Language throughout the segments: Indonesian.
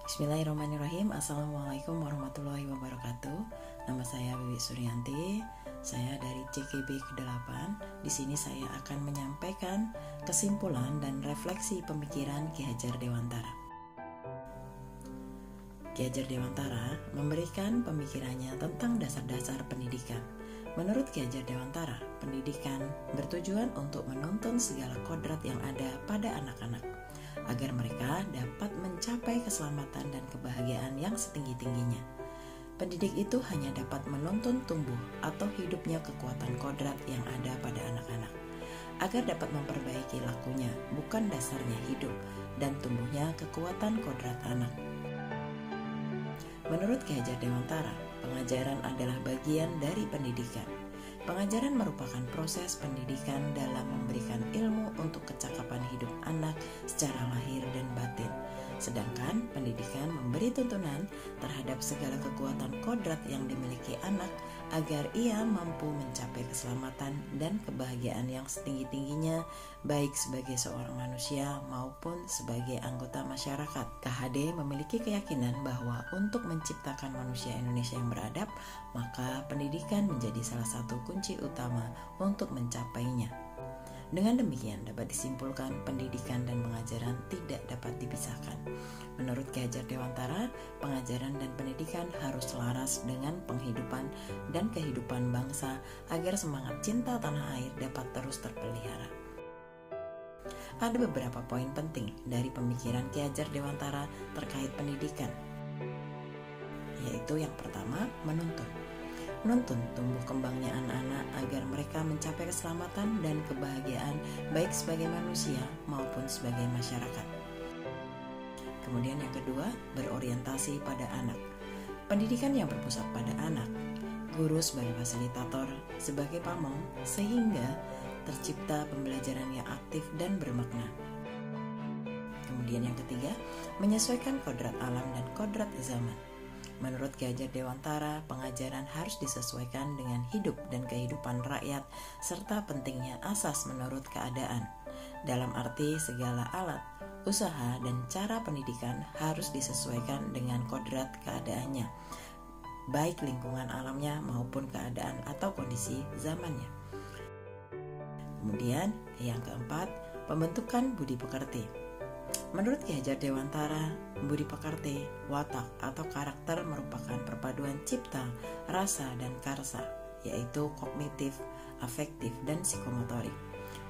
Bismillahirrahmanirrahim. Assalamualaikum warahmatullahi wabarakatuh. Nama saya Wiwi Suryanti. Saya dari CKB ke-8. Di sini saya akan menyampaikan kesimpulan dan refleksi pemikiran Ki Hajar Dewantara. Ki Hajar Dewantara memberikan pemikirannya tentang dasar-dasar pendidikan. Menurut Ki Hajar Dewantara, pendidikan bertujuan untuk menuntun segala kodrat yang ada pada anak-anak, agar mereka dapat mencapai keselamatan dan kebahagiaan yang setinggi-tingginya. Pendidik itu hanya dapat menuntun tumbuh atau hidupnya kekuatan kodrat yang ada pada anak-anak, agar dapat memperbaiki lakunya, bukan dasarnya hidup dan tumbuhnya kekuatan kodrat anak. Menurut Ki Hajar Dewantara, pengajaran adalah bagian dari pendidikan. Pengajaran merupakan proses pendidikan dalam memberikan ilmu untuk kecakapan hidup anak secara lahir dan batin. Sedangkan pendidikan memberi tuntunan terhadap segala kekuatan kodrat yang dimiliki anak agar ia mampu mencapai keselamatan dan kebahagiaan yang setinggi-tingginya, baik sebagai seorang manusia maupun sebagai anggota masyarakat. KHD memiliki keyakinan bahwa untuk menciptakan manusia Indonesia yang beradab, maka pendidikan menjadi salah satu kunci utama untuk mencapainya. Dengan demikian dapat disimpulkan pendidikan dan pengajaran tidak dapat dipisahkan. Menurut Ki Hajar Dewantara, pengajaran dan pendidikan harus selaras dengan penghidupan dan kehidupan bangsa agar semangat cinta tanah air dapat terus terpelihara. Ada beberapa poin penting dari pemikiran Ki Hajar Dewantara terkait pendidikan, yaitu yang pertama, menuntun tumbuh kembangnya anak-anak agar mereka mencapai keselamatan dan kebahagiaan baik sebagai manusia maupun sebagai masyarakat. Kemudian yang kedua, berorientasi pada anak. Pendidikan yang berpusat pada anak, guru sebagai fasilitator, sebagai pamong, sehingga tercipta pembelajaran yang aktif dan bermakna. Kemudian yang ketiga, menyesuaikan kodrat alam dan kodrat zaman. Menurut Ki Hajar Dewantara, pengajaran harus disesuaikan dengan hidup dan kehidupan rakyat, serta pentingnya asas menurut keadaan. Dalam arti segala alat, usaha, dan cara pendidikan harus disesuaikan dengan kodrat keadaannya, baik lingkungan alamnya maupun keadaan atau kondisi zamannya. Kemudian yang keempat, pembentukan budi pekerti. Menurut Ki Hajar Dewantara, budi pekerti, watak atau karakter merupakan perpaduan cipta, rasa, dan karsa, yaitu kognitif, afektif, dan psikomotorik.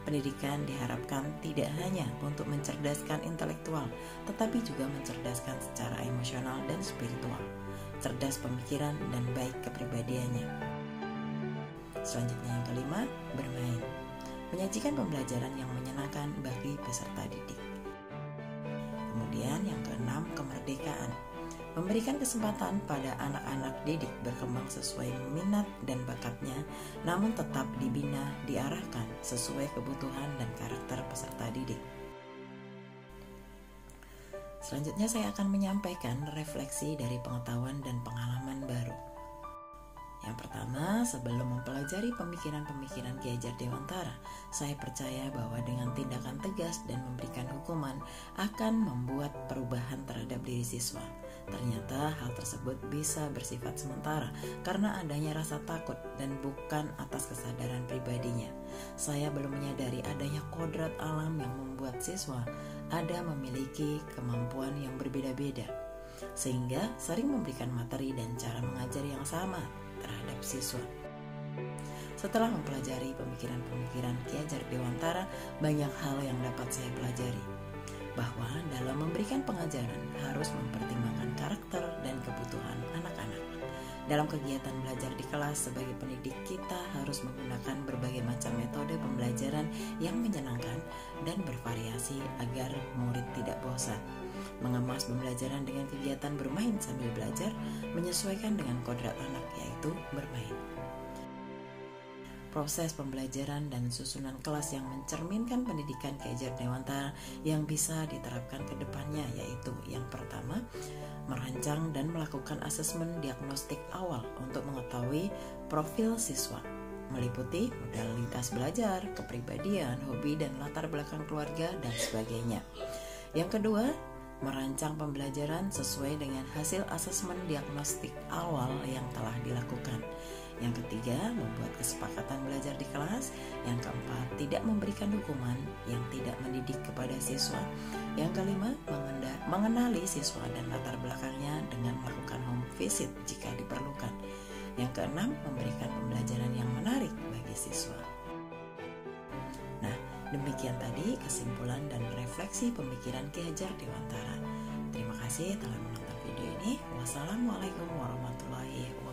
Pendidikan diharapkan tidak hanya untuk mencerdaskan intelektual, tetapi juga mencerdaskan secara emosional dan spiritual, cerdas pemikiran, dan baik kepribadiannya. Selanjutnya yang kelima, bermain. Menyajikan pembelajaran yang menyenangkan bagi peserta didik. Kemudian yang keenam, kemerdekaan. Memberikan kesempatan pada anak-anak didik berkembang sesuai minat dan bakatnya, namun tetap dibina, diarahkan sesuai kebutuhan dan karakter peserta didik. Selanjutnya saya akan menyampaikan refleksi dari pengetahuan dan pengalaman baru. Yang pertama, sebelum mempelajari pemikiran-pemikiran Ki Hajar Dewantara, saya percaya bahwa dengan tindakan tegas dan memberikan hukuman akan membuat perubahan terhadap diri siswa. Ternyata hal tersebut bisa bersifat sementara karena adanya rasa takut dan bukan atas kesadaran pribadinya. Saya belum menyadari adanya kodrat alam yang membuat siswa ada memiliki kemampuan yang berbeda-beda, sehingga sering memberikan materi dan cara mengajar yang sama terhadap siswa. Setelah mempelajari pemikiran-pemikiran Ki Hajar Dewantara, banyak hal yang dapat saya pelajari, bahwa dalam memberikan pengajaran harus mempertimbangkan karakter dan kebutuhan anak-anak. Dalam kegiatan belajar di kelas sebagai pendidik, kita harus menggunakan berbagai macam metode pembelajaran yang menyenangkan dan bervariasi agar murid tidak bosan. Mengemas pembelajaran dengan kegiatan bermain sambil belajar, menyesuaikan dengan kodrat anak, yaitu bermain. Proses pembelajaran dan susunan kelas yang mencerminkan pendidikan Ki Hajar Dewantara yang bisa diterapkan ke depannya, yaitu yang pertama, merancang dan melakukan asesmen diagnostik awal untuk mengetahui profil siswa, meliputi modalitas belajar, kepribadian, hobi, dan latar belakang keluarga, dan sebagainya. Yang kedua, merancang pembelajaran sesuai dengan hasil asesmen diagnostik awal yang telah dilakukan. Yang ketiga, membuat kesepakatan belajar di kelas. Yang keempat, tidak memberikan hukuman yang tidak mendidik kepada siswa. Yang kelima, mengenali siswa dan latar belakangnya dengan melakukan home visit jika diperlukan. Yang keenam, memberikan pembelajaran yang menarik bagi siswa. Nah, demikian tadi kesimpulan dan refleksi pemikiran Ki Hajar Dewantara. Terima kasih telah menonton video ini. Wassalamualaikum warahmatullahi wabarakatuh.